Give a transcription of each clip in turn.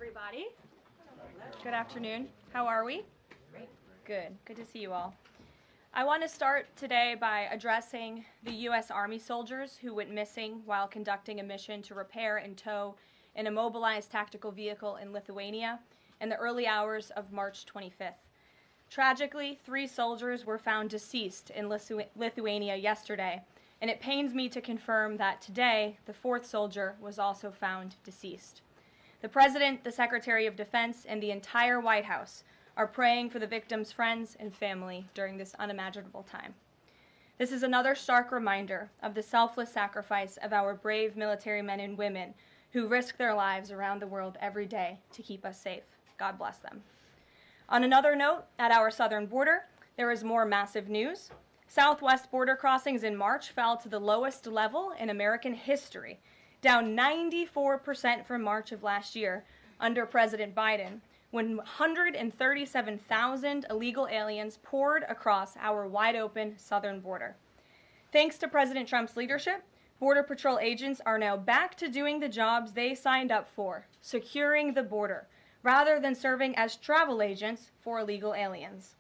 everybody. Good afternoon. How are we? Great. Good. Good to see you all. I want to start today by addressing the U.S. Army soldiers who went missing while conducting a mission to repair and tow an immobilized tactical vehicle in Lithuania in the early hours of March 25th. Tragically, 3 soldiers were found deceased in Lithuania yesterday, and it pains me to confirm that today the 4th soldier was also found deceased. The President, the Secretary of Defense, and the entire White House are praying for the victims' friends and family during this unimaginable time. This is another stark reminder of the selfless sacrifice of our brave military men and women who risk their lives around the world every day to keep us safe. God bless them. On another note, at our southern border, there is more massive news. Southwest border crossings in March fell to the lowest level in American history, down 94% from March of last year under President Biden, when 137,000 illegal aliens poured across our wide-open southern border. Thanks to President Trump's leadership, Border Patrol agents are now back to doing the jobs they signed up for, securing the border, rather than serving as travel agents for illegal aliens.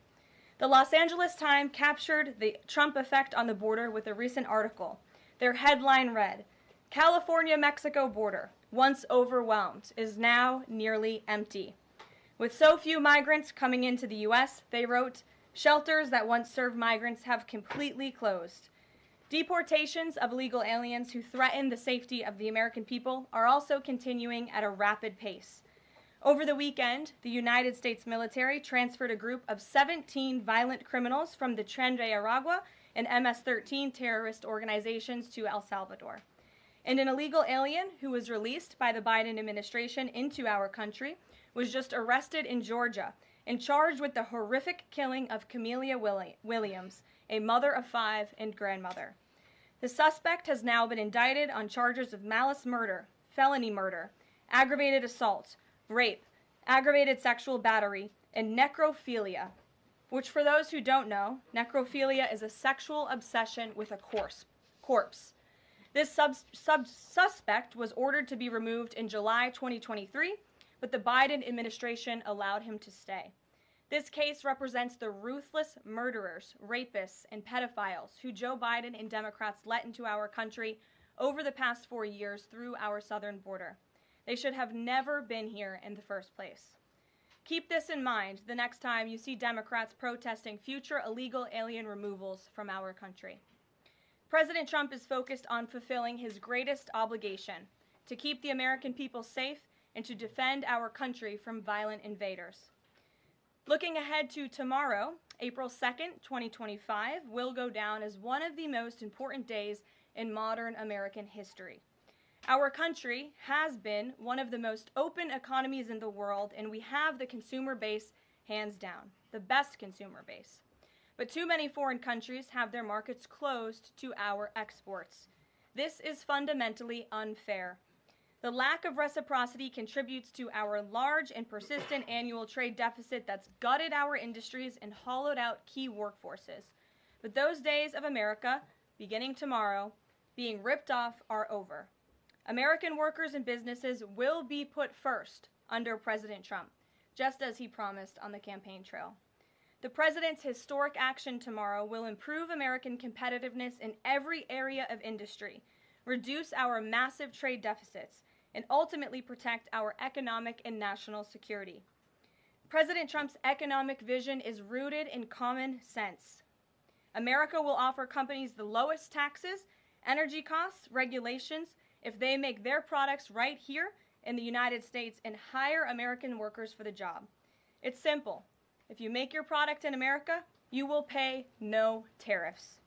The Los Angeles Times captured the Trump effect on the border with a recent article. Their headline read, "California-Mexico border, once overwhelmed, is now nearly empty." With so few migrants coming into the U.S., they wrote, "Shelters that once served migrants have completely closed." Deportations of illegal aliens who threaten the safety of the American people are also continuing at a rapid pace. Over the weekend, the United States military transferred a group of 17 violent criminals from the Tren de Aragua and MS-13 terrorist organizations to El Salvador. And an illegal alien who was released by the Biden administration into our country was just arrested in Georgia and charged with the horrific killing of Camelia Williams, a mother of 5 and grandmother. The suspect has now been indicted on charges of malice murder, felony murder, aggravated assault, rape, aggravated sexual battery, and necrophilia, which, for those who don't know, necrophilia is a sexual obsession with a corpse. This suspect was ordered to be removed in July 2023, but the Biden administration allowed him to stay. This case represents the ruthless murderers, rapists, and pedophiles who Joe Biden and Democrats let into our country over the past 4 years through our southern border. They should have never been here in the first place. Keep this in mind the next time you see Democrats protesting future illegal alien removals from our country. President Trump is focused on fulfilling his greatest obligation, to keep the American people safe and to defend our country from violent invaders. Looking ahead to tomorrow, April 2nd, 2025, will go down as one of the most important days in modern American history. Our country has been one of the most open economies in the world, and we have the consumer base hands down, the best consumer base. But too many foreign countries have their markets closed to our exports. This is fundamentally unfair. The lack of reciprocity contributes to our large and persistent annual trade deficit that's gutted our industries and hollowed out key workforces. But those days of America, beginning tomorrow, being ripped off are over. American workers and businesses will be put first under President Trump, just as he promised on the campaign trail. The President's historic action tomorrow will improve American competitiveness in every area of industry, reduce our massive trade deficits, and ultimately protect our economic and national security. President Trump's economic vision is rooted in common sense. America will offer companies the lowest taxes, energy costs, regulations, if they make their products right here in the United States and hire American workers for the job. It's simple. If you make your product in America, you will pay no tariffs.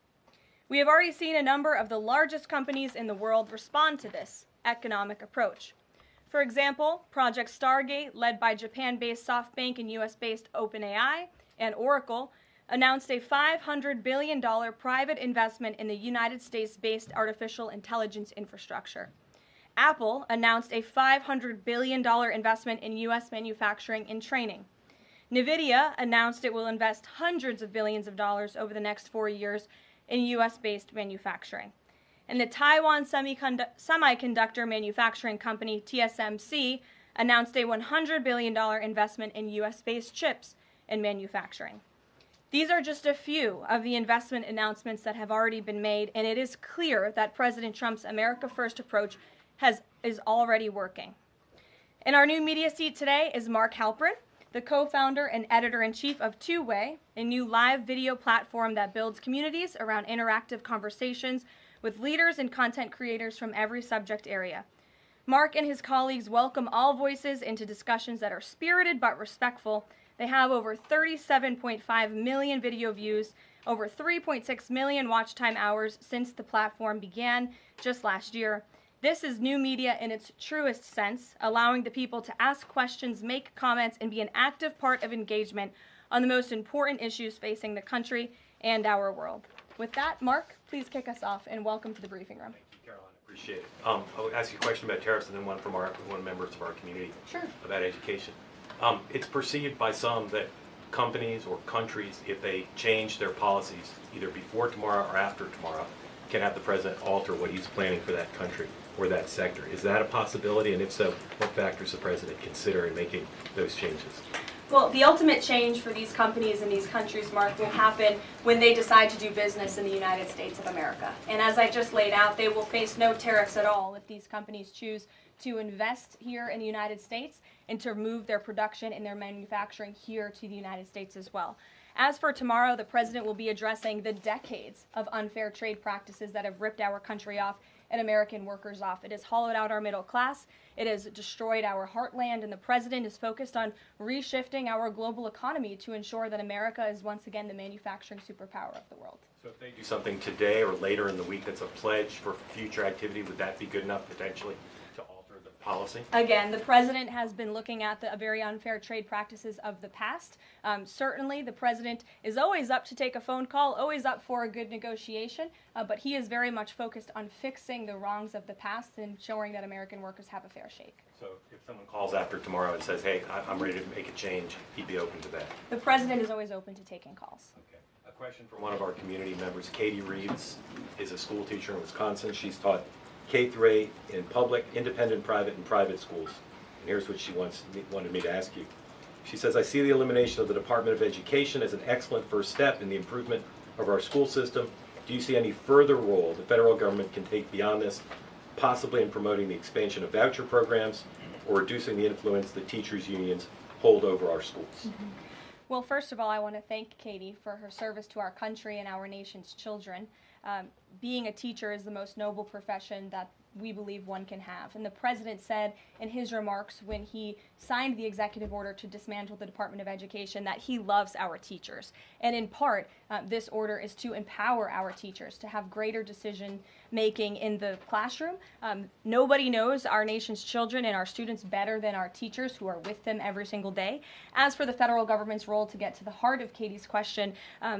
We have already seen a number of the largest companies in the world respond to this economic approach. For example, Project Stargate, led by Japan-based SoftBank and US-based OpenAI and Oracle, announced a $500 billion private investment in the United States-based artificial intelligence infrastructure. Apple announced a $500 billion investment in U.S. manufacturing and training. NVIDIA announced it will invest hundreds of billions of dollars over the next 4 years in U.S.-based manufacturing. And the Taiwan semiconductor manufacturing company TSMC announced a $100 billion investment in U.S.-based chips and manufacturing. These are just a few of the investment announcements that have already been made, and it is clear that President Trump's America First approach is already working. In our new media seat today is Mark Halperin, the co-founder and editor-in-chief of Two Way, a new live video platform that builds communities around interactive conversations with leaders and content creators from every subject area. Mark and his colleagues welcome all voices into discussions that are spirited but respectful. They have over 37.5 million video views, over 3.6 million watch time hours since the platform began just last year. This is new media in its truest sense, allowing the people to ask questions, make comments, and be an active part of engagement on the most important issues facing the country and our world. With that, Mark, please kick us off and welcome to the briefing room. Thank you, Caroline. Appreciate it. I'll ask you a question about tariffs and then one from one members of our community. Sure. About education. It's perceived by some that companies or countries, if they change their policies either before tomorrow or after tomorrow, can have the president alter what he's planning for that country or that sector. Is that a possibility? And if so, what factors the president consider in making those changes? Well, the ultimate change for these companies and these countries, Mark, will happen when they decide to do business in the United States of America. And as I just laid out, they will face no tariffs at all if these companies choose to invest here in the United States and to move their production and their manufacturing here to the United States as well. As for tomorrow, the president will be addressing the decades of unfair trade practices that have ripped our country off and American workers off. It has hollowed out our middle class. It has destroyed our heartland, and the president is focused on reshifting our global economy to ensure that America is once again the manufacturing superpower of the world. So if they do something today or later in the week that's a pledge for future activity, would that be good enough potentially to alter the policy? Again, the president has been looking at the very unfair trade practices of the past. Certainly, the president is always up to take a phone call, always up for a good negotiation, but he is very much focused on fixing the wrongs of the past and ensuring that American workers have a fair shake. So if someone calls after tomorrow and says, hey, I'm ready to make a change, he'd be open to that? The president is always open to taking calls. Okay. A question from one of our community members. Katie Reeves is a school teacher in Wisconsin. She's taught K-8 in public, independent, private, and private schools. And here's what she wanted me to ask you. She says, I see the elimination of the Department of Education as an excellent first step in the improvement of our school system. Do you see any further role the federal government can take beyond this, possibly in promoting the expansion of voucher programs or reducing the influence that teachers' unions hold over our schools? Mm-hmm. Well, first of all, I want to thank Katie for her service to our country and our nation's children. Being a teacher is the most noble profession that we believe one can have. And the president said in his remarks when he signed the executive order to dismantle the Department of Education that he loves our teachers. And in part, this order is to empower our teachers to have greater decision making in the classroom. Nobody knows our nation's children and our students better than our teachers who are with them every single day. As for the federal government's role, to get to the heart of Katie's question,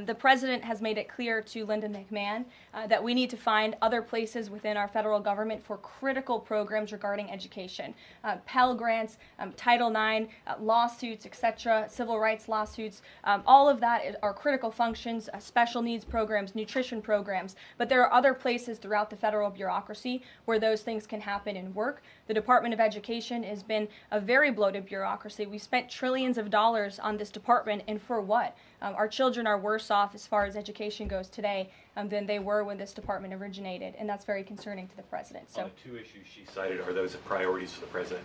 the president has made it clear to Linda McMahon that we need to find other places within our federal government for critical programs regarding education. Pell Grants, Title IX, lawsuits, etc., civil rights lawsuits, all of that are critical functions, special needs programs, nutrition programs, but there are other places throughout the federal bureaucracy where those things can happen and work. The Department of Education has been a very bloated bureaucracy. We spent trillions of dollars on this department, and for what? Our children are worse off as far as education goes today than they were when this department originated, and that's very concerning to the president. So, the two issues she cited, are those priorities for the president?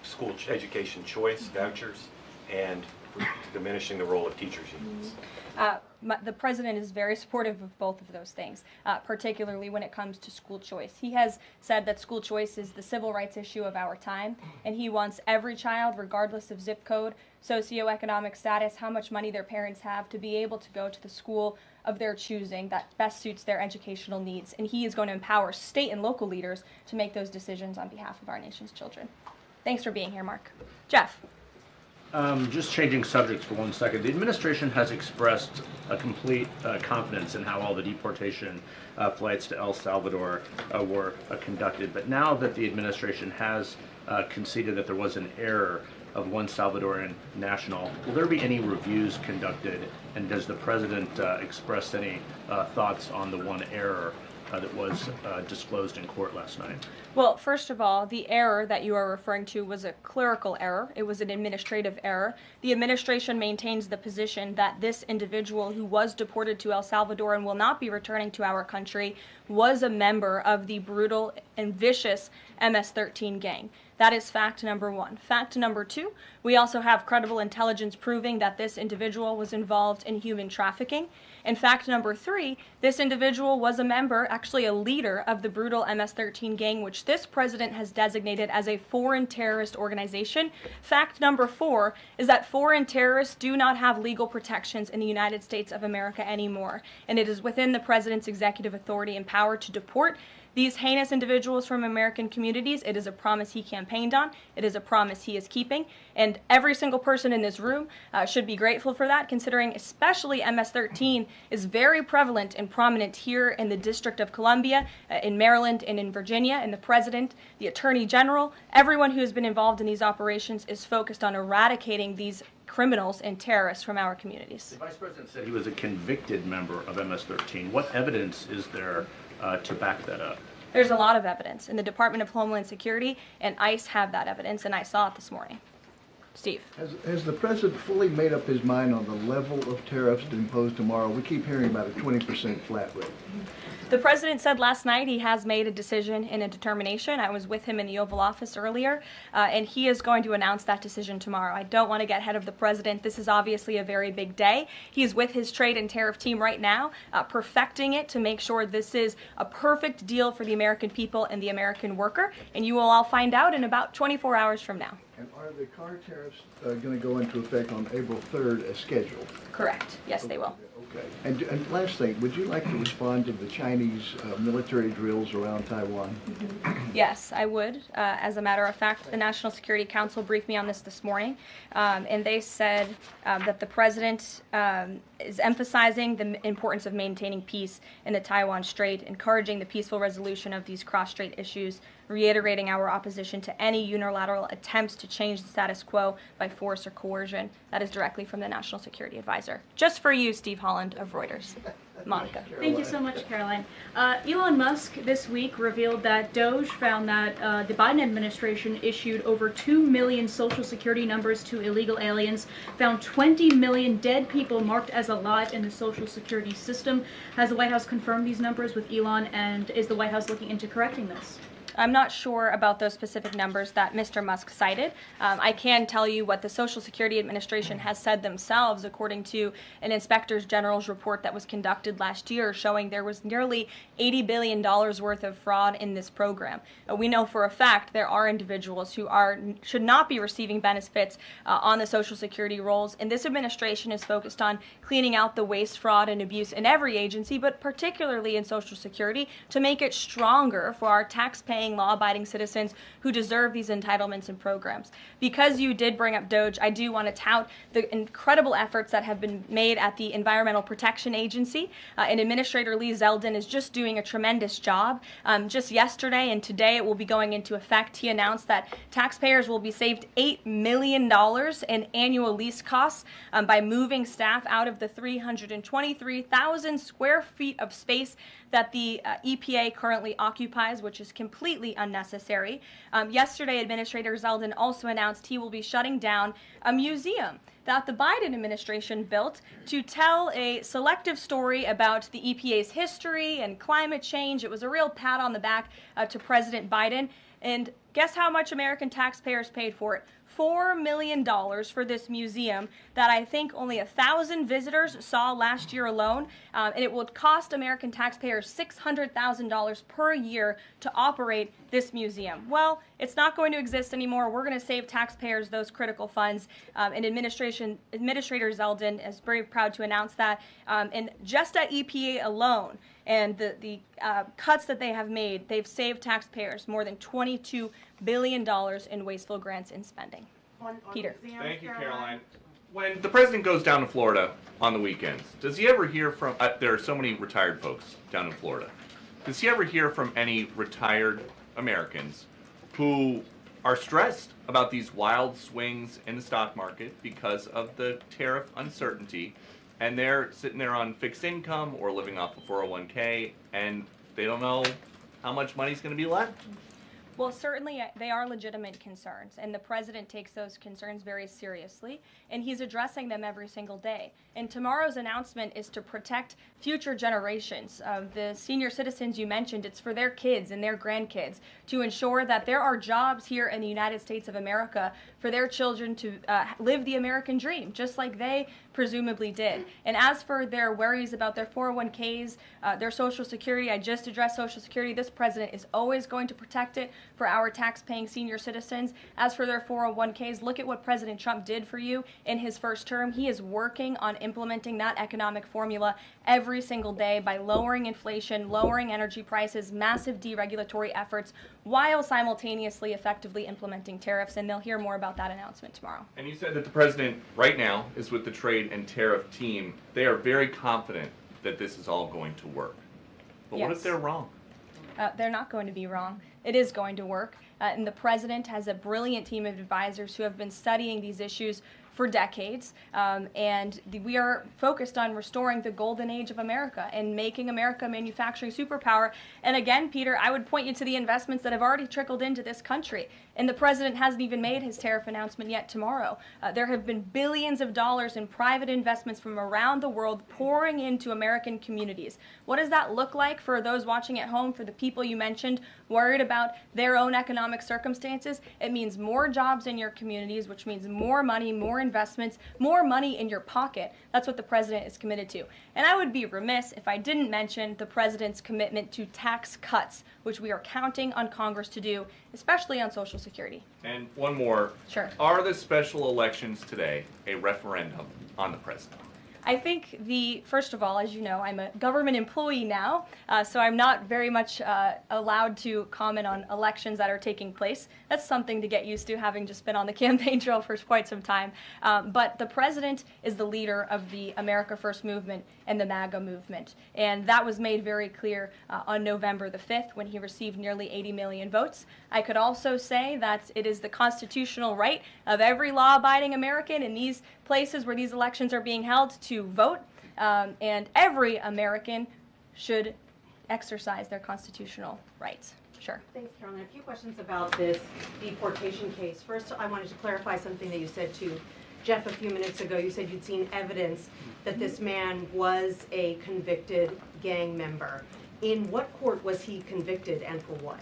School education choice, vouchers, and diminishing the role of teachers' unions. The president is very supportive of both of those things, particularly when it comes to school choice. He has said that school choice is the civil rights issue of our time, and he wants every child, regardless of zip code, socioeconomic status, how much money their parents have, to be able to go to the school of their choosing that best suits their educational needs. And he is going to empower state and local leaders to make those decisions on behalf of our nation's children. Thanks for being here, Mark. Jeff. Just changing subjects for 1 second. The administration has expressed a complete confidence in how all the deportation flights to El Salvador were conducted. But now that the administration has conceded that there was an error of one Salvadoran national, will there be any reviews conducted? And does the president express any thoughts on the one error that was disclosed in court last night? Well, first of all, the error that you are referring to was a clerical error. It was an administrative error. The administration maintains the position that this individual who was deported to El Salvador and will not be returning to our country was a member of the brutal and vicious MS-13 gang. That is fact number one. Fact number two, we also have credible intelligence proving that this individual was involved in human trafficking. And fact number three, this individual was a member, actually a leader of the brutal MS-13 gang, which this president has designated as a foreign terrorist organization. Fact number four is that foreign terrorists do not have legal protections in the United States of America anymore. And it is within the president's executive authority and power to deport these heinous individuals from American communities. It is a promise he campaigned on. It is a promise he is keeping. And every single person in this room should be grateful for that, considering especially MS-13 is very prevalent and prominent here in the District of Columbia, in Maryland, and in Virginia. And the president, the attorney general, everyone who has been involved in these operations is focused on eradicating these criminals and terrorists from our communities. The vice president said he was a convicted member of MS-13. What evidence is there to back that up? There's a lot of evidence, and the Department of Homeland Security and ICE have that evidence, and I saw it this morning. Steve. Has the president fully made up his mind on the level of tariffs to impose tomorrow? We keep hearing about a 20% flat rate. The president said last night he has made a decision and a determination. I was with him in the Oval Office earlier, and he is going to announce that decision tomorrow. I don't want to get ahead of the president. This is obviously a very big day. He's with his trade and tariff team right now, perfecting it to make sure this is a perfect deal for the American people and the American worker, and you will all find out in about 24 hours from now. And are the car tariffs going to go into effect on April 3rd as scheduled? Correct. Yes, they will. Okay. And last thing, would you like to respond to the Chinese military drills around Taiwan? Yes, I would. As a matter of fact, the National Security Council briefed me on this morning, and they said that the president is emphasizing the importance of maintaining peace in the Taiwan Strait, encouraging the peaceful resolution of these cross-strait issues, reiterating our opposition to any unilateral attempts to change the status quo by force or coercion. That is directly from the National Security Advisor. Just for you, Steve Holland of Reuters. Monica. Thank you so much, Caroline. Elon Musk this week revealed that Doge found that the Biden administration issued over 2 million Social Security numbers to illegal aliens, found 20 million dead people marked as alive in the Social Security system. Has the White House confirmed these numbers with Elon, and is the White House looking into correcting this? I'm not sure about those specific numbers that Mr. Musk cited. I can tell you what the Social Security Administration has said themselves, according to an Inspector General's report that was conducted last year, showing there was nearly $80 billion worth of fraud in this program. We know for a fact there are individuals who should not be receiving benefits on the Social Security rolls, and this administration is focused on cleaning out the waste, fraud, and abuse in every agency, but particularly in Social Security, to make it stronger for our tax-paying, law-abiding citizens who deserve these entitlements and programs. Because you did bring up Doge, I do want to tout the incredible efforts that have been made at the Environmental Protection Agency, and Administrator Lee Zeldin is just doing a tremendous job. Just yesterday and today it will be going into effect. He announced that taxpayers will be saved $8 million in annual lease costs by moving staff out of the 323,000 square feet of space that the EPA currently occupies, which is completely unnecessary. Yesterday, Administrator Zeldin also announced he will be shutting down a museum that the Biden administration built to tell a selective story about the EPA's history and climate change. It was a real pat on the back to President Biden. And guess how much American taxpayers paid for it? $4 million for this museum that I think only 1,000 visitors saw last year alone, and it will cost American taxpayers $600,000 per year to operate this museum. Well, it's not going to exist anymore. We're going to save taxpayers those critical funds, and Administrator Zeldin is very proud to announce that. And just at EPA alone, and the cuts that they have made, they've saved taxpayers more than $22 billion in wasteful grants and spending. Peter. Thank you, Caroline. When the president goes down to Florida on the weekends, does he ever hear from, there are so many retired folks down in Florida, does he ever hear from any retired Americans who are stressed about these wild swings in the stock market because of the tariff uncertainty, and they're sitting there on fixed income or living off a 401k, and they don't know how much money's going to be left? Well, certainly they are legitimate concerns, and the president takes those concerns very seriously, and he's addressing them every single day. And tomorrow's announcement is to protect future generations of the senior citizens you mentioned. It's for their kids and their grandkids to ensure that there are jobs here in the United States of America for their children to live the American dream, just like they presumably did. And as for their worries about their 401ks, their Social Security, I just addressed Social Security. This president is always going to protect it for our tax-paying senior citizens. As for their 401ks, look at what President Trump did for you in his first term. He is working on implementing that economic formula every single day by lowering inflation, lowering energy prices, massive deregulatory efforts, while simultaneously effectively implementing tariffs. And they'll hear more about that announcement tomorrow. And you said that the president right now is with the trade and tariff team. They are very confident that this is all going to work. But what if Yes. they're wrong? They're not going to be wrong. It is going to work. And the president has a brilliant team of advisors who have been studying these issues for decades. We are focused on restoring the golden age of America and making America a manufacturing superpower. And again, Peter, I would point you to the investments that have already trickled into this country. And the president hasn't even made his tariff announcement yet tomorrow. There have been billions of dollars in private investments from around the world pouring into American communities. What does that look like for those watching at home, for the people you mentioned worried about their own economic circumstances? It means more jobs in your communities, which means more money, more investments, more money in your pocket. That's what the president is committed to. And I would be remiss if I didn't mention the president's commitment to tax cuts, which we are counting on Congress to do, especially on Social Security. And one more. Sure. Are the special elections today a referendum on the president? I think first of all, as you know, I'm a government employee now, so I'm not very much allowed to comment on elections that are taking place. That's something to get used to, having just been on the campaign trail for quite some time. But the president is the leader of the America First movement and the MAGA movement. And that was made very clear on November the 5th when he received nearly 80 million votes. I could also say that it is the constitutional right of every law-abiding American in these places where these elections are being held to vote, and every American should exercise their constitutional rights. Sure. Thanks, Karoline. A few questions about this deportation case. First, I wanted to clarify something that you said to Jeff a few minutes ago. You said you'd seen evidence that this man was a convicted gang member. In what court was he convicted and for what?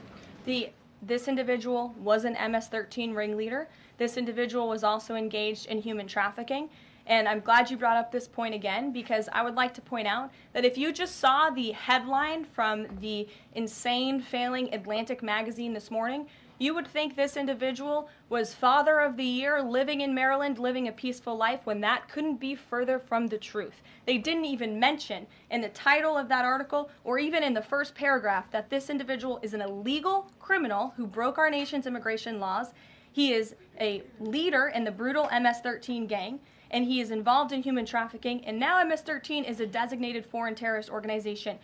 This individual was an MS-13 ringleader. This individual was also engaged in human trafficking. And I'm glad you brought up this point again, because I would like to point out that if you just saw the headline from the insane, failing Atlantic magazine this morning, you would think this individual was Father of the Year, living in Maryland, living a peaceful life, when that couldn't be further from the truth. They didn't even mention in the title of that article, or even in the first paragraph, that this individual is an illegal criminal who broke our nation's immigration laws. He is a leader in the brutal MS-13 gang, and he is involved in human trafficking, and now MS-13 is a designated foreign terrorist organization.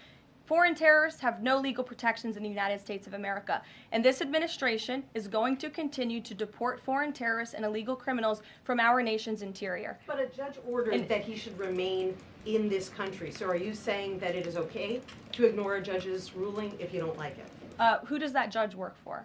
Foreign terrorists have no legal protections in the United States of America, and this administration is going to continue to deport foreign terrorists and illegal criminals from our nation's interior. But a judge ordered that he should remain in this country. So are you saying that it is okay to ignore a judge's ruling if you don't like it? Who does that judge work for?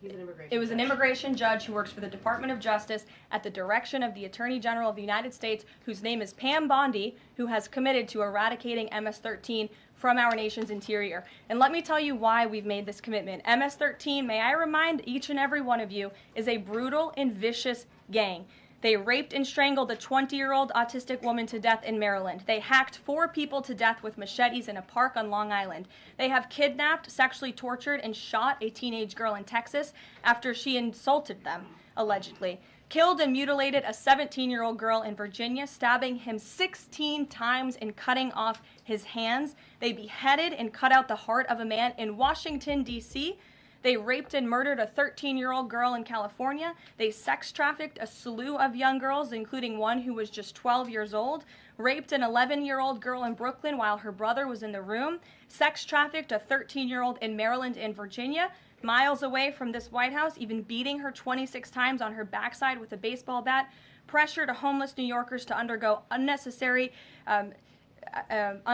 He's an immigration It was an judge. immigration judge who works for the Department of Justice at the direction of the Attorney General of the United States, whose name is Pam Bondi, who has committed to eradicating MS-13 from our nation's interior. And let me tell you why we've made this commitment. MS-13, may I remind each and every one of you, is a brutal and vicious gang. They raped and strangled a 20-year-old autistic woman to death in Maryland. They hacked 4 people to death with machetes in a park on Long Island. They have kidnapped, sexually tortured, and shot a teenage girl in Texas after she insulted them, allegedly. Killed and mutilated a 17-year-old girl in Virginia, stabbing him 16 times and cutting off his hands. They beheaded and cut out the heart of a man in Washington, D.C., They raped and murdered a 13-year-old girl in California. They sex trafficked a slew of young girls, including one who was just 12 years old. Raped an 11-year-old girl in Brooklyn while her brother was in the room. Sex trafficked a 13-year-old in Maryland and Virginia, miles away from this White House, even beating her 26 times on her backside with a baseball bat. Pressured homeless New Yorkers to undergo unnecessary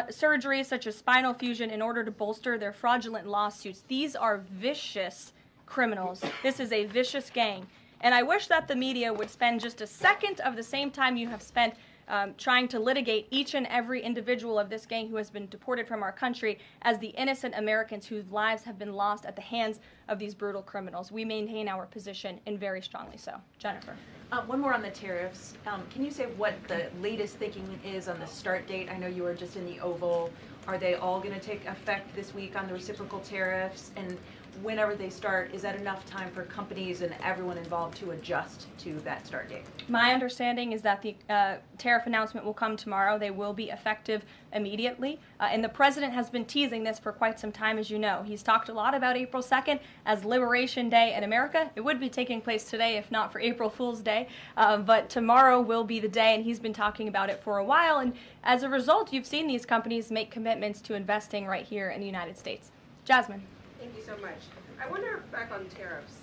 surgeries such as spinal fusion in order to bolster their fraudulent lawsuits. These are vicious criminals. This is a vicious gang. And I wish that the media would spend just a second of the same time you have spent trying to litigate each and every individual of this gang who has been deported from our country as the innocent Americans whose lives have been lost at the hands of these brutal criminals. We maintain our position, and very strongly so. Jennifer. One more on the tariffs. Can you say what the latest thinking is on the start date? I know you were just in the Oval. Are they all going to take effect this week on the reciprocal tariffs? And whenever they start, is that enough time for companies and everyone involved to adjust to that start date? My understanding is that the tariff announcement will come tomorrow. They will be effective immediately. And the president has been teasing this for quite some time, as you know. He's talked a lot about April 2nd as Liberation Day in America. It would be taking place today if not for April Fool's Day. But tomorrow will be the day, and he's been talking about it for a while. And as a result, you've seen these companies make commitments to investing right here in the United States. Jasmine. Thank you so much. I wonder, back on tariffs,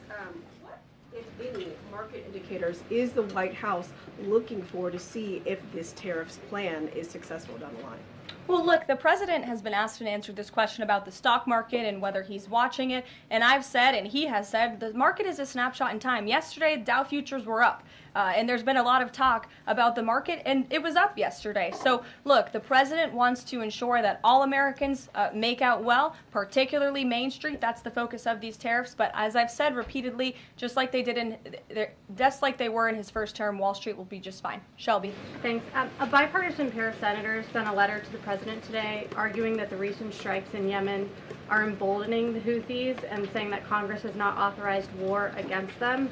what, if any, market indicators is the White House looking for to see if this tariffs plan is successful down the line? Well, look, the president has been asked and answered this question about the stock market and whether he's watching it. And I've said, and he has said, the market is a snapshot in time. Yesterday, Dow futures were up. And there's been a lot of talk about the market, and it was up yesterday. So, look, the president wants to ensure that all Americans make out well, particularly Main Street. That's the focus of these tariffs. But as I've said repeatedly, just like they were in his first term, Wall Street will be just fine. Shelby. Thanks. A bipartisan pair of senators sent a letter to the president today arguing that the recent strikes in Yemen are emboldening the Houthis and saying that Congress has not authorized war against them.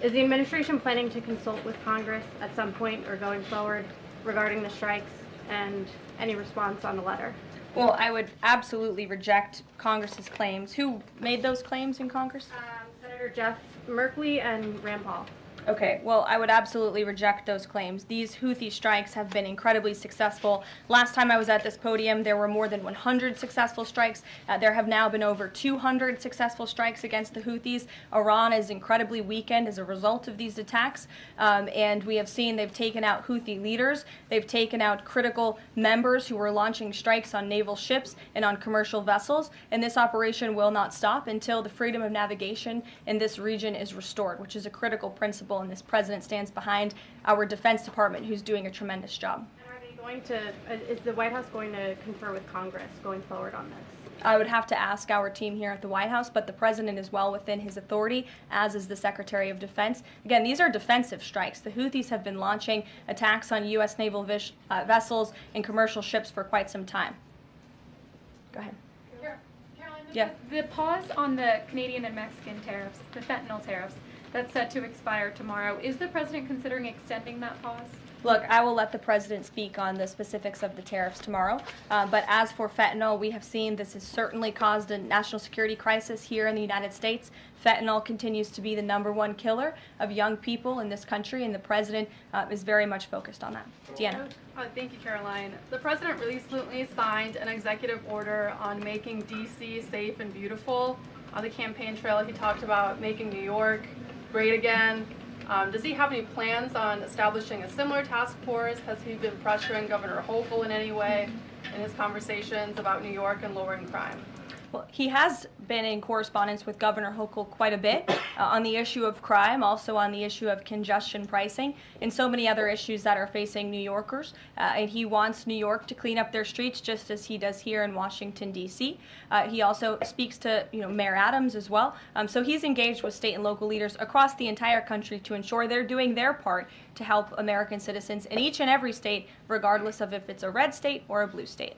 Is the administration planning to consult with Congress at some point or going forward regarding the strikes, and any response on the letter? Well, I would absolutely reject Congress's claims. Who made those claims in Congress? Senator Jeff Merkley and Rand Paul. Okay, well, I would absolutely reject those claims. These Houthi strikes have been incredibly successful. Last time I was at this podium, there were more than 100 successful strikes. There have now been over 200 successful strikes against the Houthis. Iran is incredibly weakened as a result of these attacks, and we have seen they've taken out Houthi leaders. They've taken out critical members who were launching strikes on naval ships and on commercial vessels, and this operation will not stop until the freedom of navigation in this region is restored, which is a critical principle. And this president stands behind our Defense Department, who's doing a tremendous job. And are they going to, is the White House going to confer with Congress going forward on this? I would have to ask our team here at the White House, but the president is well within his authority, as is the Secretary of Defense. Again, these are defensive strikes. The Houthis have been launching attacks on U.S. naval vessels and commercial ships for quite some time. Go ahead. Karoline, Yeah. The pause on the Canadian and Mexican tariffs, the fentanyl tariffs, that's set to expire tomorrow. Is the president considering extending that pause? Look, I will let the president speak on the specifics of the tariffs tomorrow. But as for fentanyl, we have seen this has certainly caused a national security crisis here in the United States. Fentanyl continues to be the #1 killer of young people in this country, and the president is very much focused on that. Deanna. Thank you, Caroline. The president recently signed an executive order on making D.C. safe and beautiful. On the campaign trail, he talked about making New York great again. Does he have any plans on establishing a similar task force? Has he been pressuring Governor Hochul in any way in his conversations about New York and lowering crime? Well, he has been in correspondence with Governor Hochul quite a bit on the issue of crime, also on the issue of congestion pricing, and so many other issues that are facing New Yorkers. And he wants New York to clean up their streets just as he does here in Washington, D.C. He also speaks to Mayor Adams as well. So he's engaged with state and local leaders across the entire country to ensure they're doing their part to help American citizens in each and every state, regardless of if it's a red state or a blue state.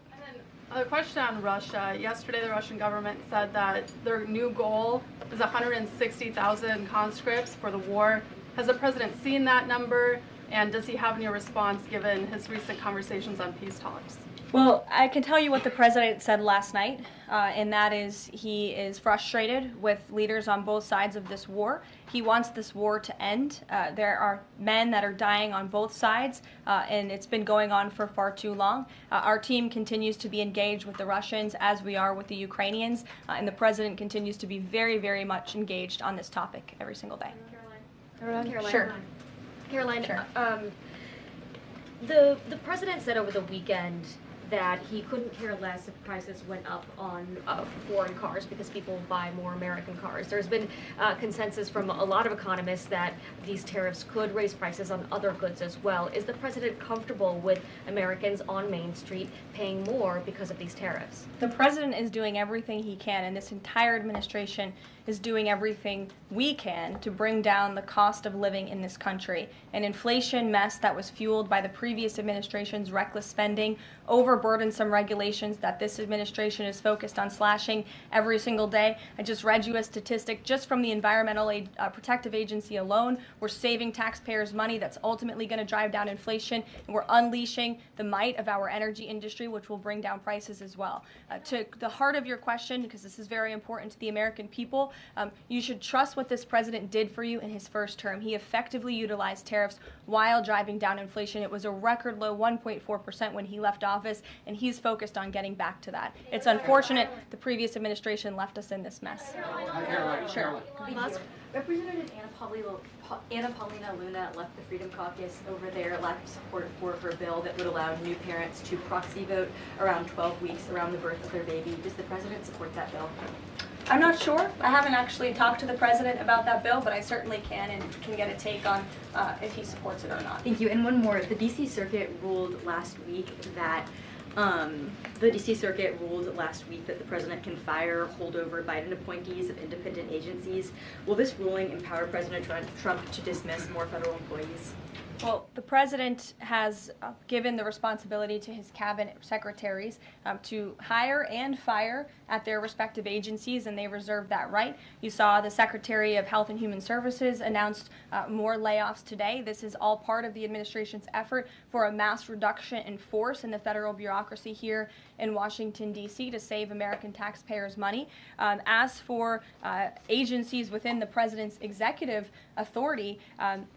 A question on Russia. Yesterday, the Russian government said that their new goal is 160,000 conscripts for the war. Has the president seen that number, and does he have any response given his recent conversations on peace talks? Well, I can tell you what the president said last night, and that is he is frustrated with leaders on both sides of this war. He wants this war to end. There are men that are dying on both sides, and it's been going on for far too long. Our team continues to be engaged with the Russians as we are with the Ukrainians, and the president continues to be very, very much engaged on this topic every single day. Caroline? Sure. Caroline, Sure. The president said over the weekend that he couldn't care less if prices went up on foreign cars because people buy more American cars. There's been consensus from a lot of economists that these tariffs could raise prices on other goods as well. Is the president comfortable with Americans on Main Street paying more because of these tariffs? The president is doing everything he can, and this entire administration is doing everything we can to bring down the cost of living in this country. An inflation mess that was fueled by the previous administration's reckless spending, overburdensome regulations that this administration is focused on slashing every single day. I just read you a statistic just from the Environmental Protective Agency alone. We're saving taxpayers money that's ultimately going to drive down inflation, and we're unleashing the might of our energy industry, which will bring down prices as well. To the heart of your question, because this is very important to the American people, you should trust what this president did for you in his first term. He effectively utilized tariffs while driving down inflation. It was a record low 1.4% when he left office, and he's focused on getting back to that. It's unfortunate the previous administration left us in this mess. Sure. Representative Anna Paulina Luna left the Freedom Caucus over their lack of support for her bill that would allow new parents to proxy vote around 12 weeks around the birth of their baby. Does the president support that bill? I'm not sure. I haven't actually talked to the president about that bill, but I certainly can and can get a take on if he supports it or not. Thank you. And one more. The D.C. Circuit ruled last week that the president can fire holdover Biden appointees of independent agencies. Will this ruling empower President Trump to dismiss more federal employees? Well, the president has given the responsibility to his cabinet secretaries to hire and fire at their respective agencies, and they reserve that right. You saw the Secretary of Health and Human Services announced more layoffs today. This is all part of the administration's effort for a mass reduction in force in the federal bureaucracy here in Washington, D.C. to save American taxpayers money. As for agencies within the president's executive authority,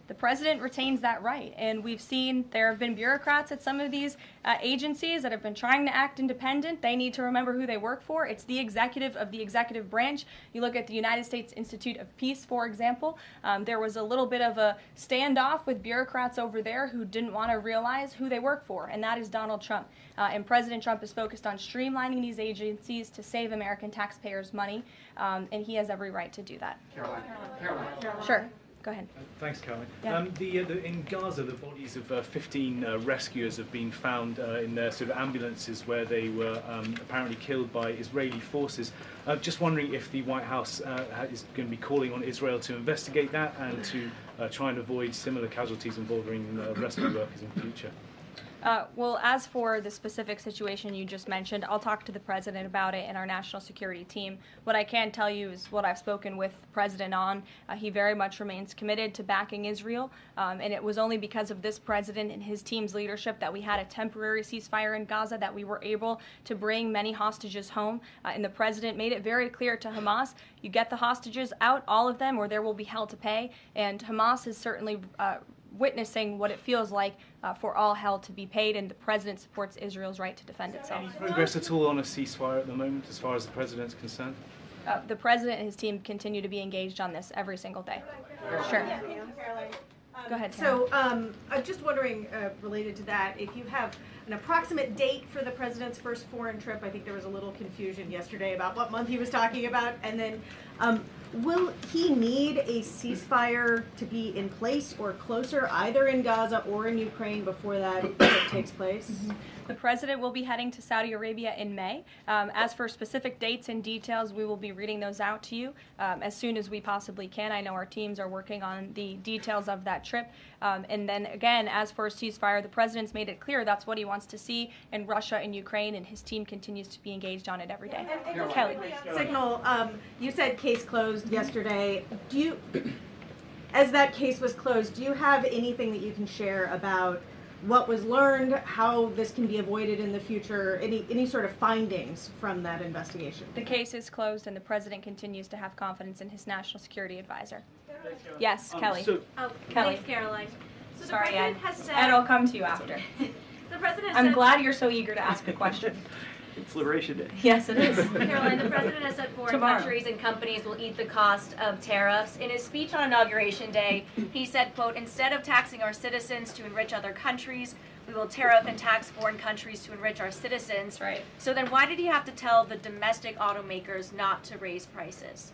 the president retains that right. And we've seen there have been bureaucrats at some of these agencies that have been trying to act independent. They need to remember who they work for. It's the executive of the executive branch. You look at the United States Institute of Peace, for example. There was a little bit of a standoff with bureaucrats over there who didn't want to realize who they work for, and that is Donald Trump. And President Trump is focused on streamlining these agencies to save American taxpayers money, and he has every right to do that. Karoline. Sure. Go ahead. Thanks, Caroline. Yeah. In Gaza, the bodies of 15 rescuers have been found in their sort of ambulances where they were apparently killed by Israeli forces. Just wondering if the White House is going to be calling on Israel to investigate that and to try and avoid similar casualties involving rescue workers in the future. Well, as for the specific situation you just mentioned, I'll talk to the president about it and our national security team. What I can tell you is what I've spoken with the president on. He very much remains committed to backing Israel, and it was only because of this president and his team's leadership that we had a temporary ceasefire in Gaza, that we were able to bring many hostages home. And the president made it very clear to Hamas, you get the hostages out, all of them, or there will be hell to pay. And Hamas is certainly witnessing what it feels like for all hell to be paid, and the president supports Israel's right to defend itself. Any progress at all on a ceasefire at the moment, as far as the president's concerned? The president and his team continue to be engaged on this every single day. Sure. Go ahead, Sarah. So I'm just wondering, related to that, if you have an approximate date for the president's first foreign trip. I think there was a little confusion yesterday about what month he was talking about. And then will he need a ceasefire to be in place or closer, either in Gaza or in Ukraine, before that trip takes place? Mm-hmm. The president will be heading to Saudi Arabia in May. As for specific dates and details, we will be reading those out to you as soon as we possibly can. I know our teams are working on the details of that trip. And then again, as for a ceasefire, the president's made it clear that's what he wants to see in Russia and Ukraine, and his team continues to be engaged on it every day. And Kelly. Signal, you said case closed yesterday. Do you, as that case was closed, do you have anything that you can share about what was learned, how this can be avoided in the future, any sort of findings from that investigation? The case is closed, and the president continues to have confidence in his national security advisor. Yes, Kelly. Kelly. Thanks, Karoline. So Sorry, the president Ed. has said... Ed, I'll come to you after. The president I'm said... glad you're so eager to ask a question. It's Liberation Day. Yes, it is. Caroline, the president has said foreign countries and companies will eat the cost of tariffs. In his speech on Inauguration Day, he said, quote, "Instead of taxing our citizens to enrich other countries, we will tariff and tax foreign countries to enrich our citizens. Right. So then why did he have to tell the domestic automakers not to raise prices?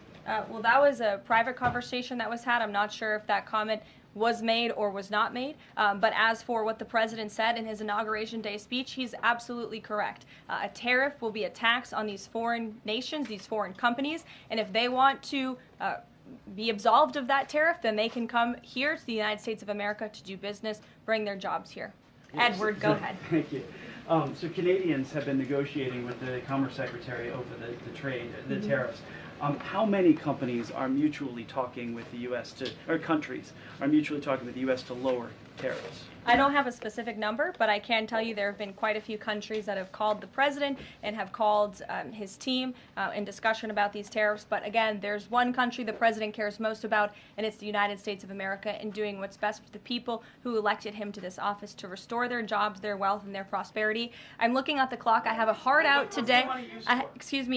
Well, that was a private conversation that was had. I'm not sure if that comment was made or was not made. But as for what the president said in his Inauguration Day speech, he's absolutely correct. A tariff will be a tax on these foreign nations, these foreign companies, and if they want to be absolved of that tariff, then they can come here to the United States of America to do business, bring their jobs here. Edward, go ahead. Thank you. So Canadians have been negotiating with the Commerce Secretary over the trade, the tariffs. How many companies are mutually talking with the U.S. or countries are mutually talking with the U.S. to lower tariffs? I don't have a specific number, but I can tell you there have been quite a few countries that have called the president and have called his team in discussion about these tariffs. But again, there's one country the president cares most about, and it's the United States of America, and doing what's best for the people who elected him to this office to restore their jobs, their wealth, and their prosperity. I'm looking at the clock. I have a hard out today. I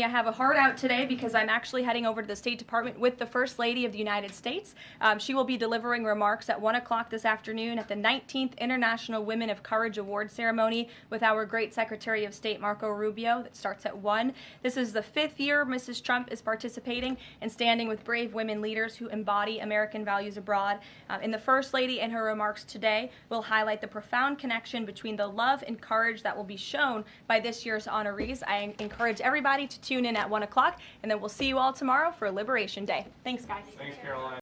have a hard out today because I'm actually heading over to the State Department with the First Lady of the United States. She will be delivering remarks at 1 o'clock this afternoon at the 19th International Women of Courage Award ceremony with our great Secretary of State Marco Rubio. That starts at 1. This is the 5th year Mrs. Trump is participating and standing with brave women leaders who embody American values abroad. And the First Lady in her remarks today will highlight the profound connection between the love and courage that will be shown by this year's honorees. I encourage everybody to tune in at 1 o'clock, and then we'll see you all tomorrow for Liberation Day. Thanks, guys. Thanks, Karoline.